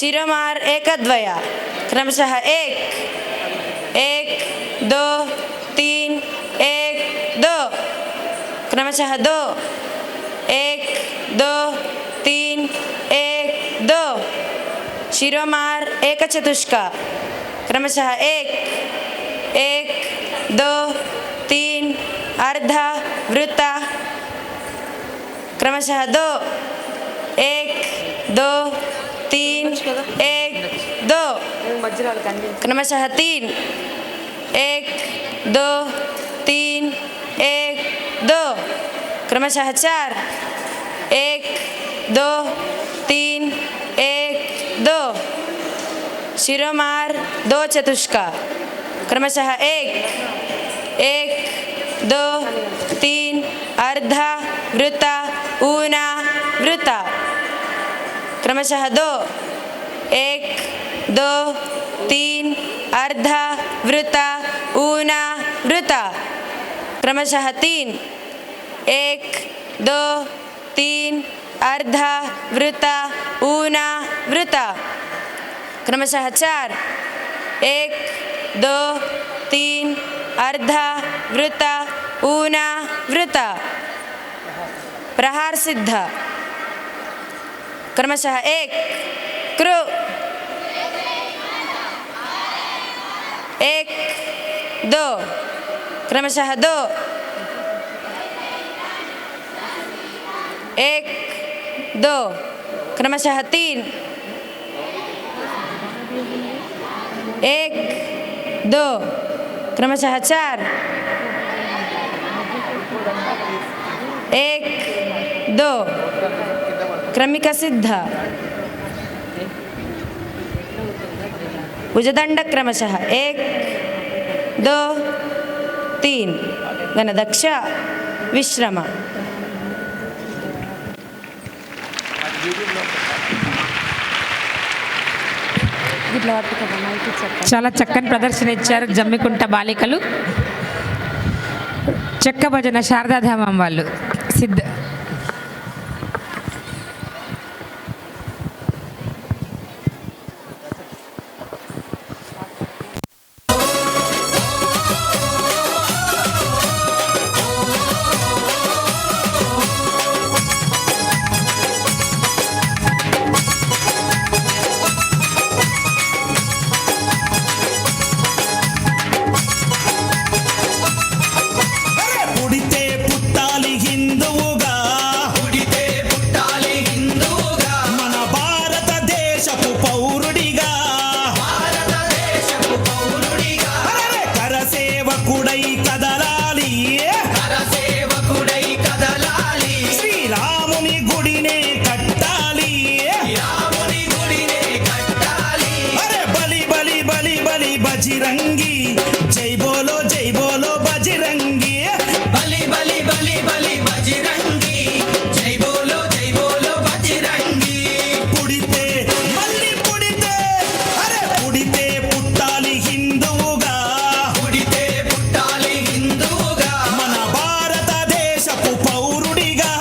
शिरोमार् एकद्वय क्रमशः 1 1 2 3 1 2 क्रमशः 2 1 2 3 1 2 शिरोमार् एकचतुष्क क्रमशः 1 1 2 3 अर्ध वृत्त क्रमशः 2 1 2 3 1 2 क्रमशः 3 1 2 3 1 2 क्रमशः 4 1 2 3 1 2 शिरोमार् 2 चतुष्क क्रमशः 1 1 2 3 अर्ध वृत्त ऊना वृत्त क्रमशः 2 1 2 3 अर्ध वृत्त ऊना वृत्त क्रमशः 3 1 2 3 अर्ध वृत्त ऊना वृत्त क्रमशः 4 1 2 3 अर्ध वृत्त ऊना वृत्त प्रहार सिद्ध क्रमशः 1 कृ 1 2 क्रमशः 2 1 2 क्रमशः 3 1 2 क्रमशः 4 1 2 क्रमिक सिद्ध भुजदंड क्रमशः 1 2 3 गणदक्ष विश्रम చాలా చక్కని ప్రదర్శన ఇచ్చారు జమ్మికుంట బాలికలు. చెక్క భజన శారదాధామం వాళ్ళు సిద్ధ बजरंगी जय बोलो बजरंगी बली बली बली बली बजरंगी जय बोलो बजरंगी पुड़िते मल्ली पुड़िते अरे पुड़िते पुट्टाली हिंदूगा पुड़िते पुट्टाली हिंदूगा मन भारत देशपु पौरुडिगा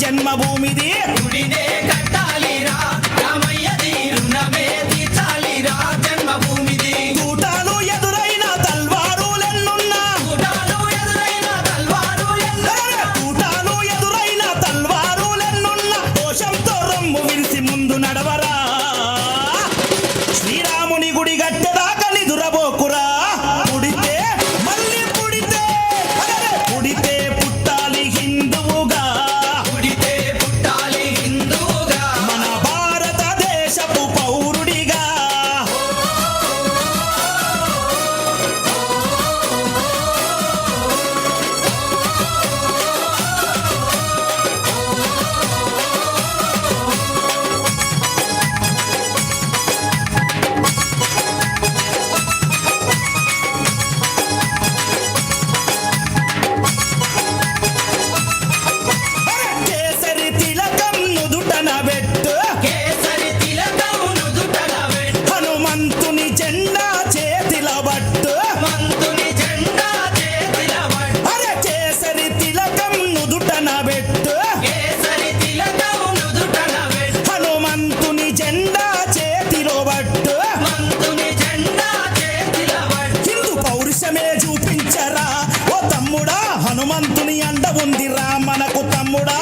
జన్మభూమిది గుడినే కట్టాలిరా రామయ్యది రుణమే తీర్చాలిరా జన్మభూమిది తూటాలు ఎదురైన తల్వారులెన్నున్నా తూటాలు ఎదురైన తల్వారులెన్నున్నా దోషంతో రొమ్ము విరిసి ముందు నడవరా శ్రీరాముని గుడి గట్టెదాకా నిదురబోకురా పుడితే మళ్ళీ పుడితే నుదుటన పెట్టు హనుమంతుని జెండా చేతిలో పట్టు హిందూ పౌరుషమే చూపించరా ఓ తమ్ముడా హనుమంతుని అండ ఉందిరా మనకు తమ్ముడా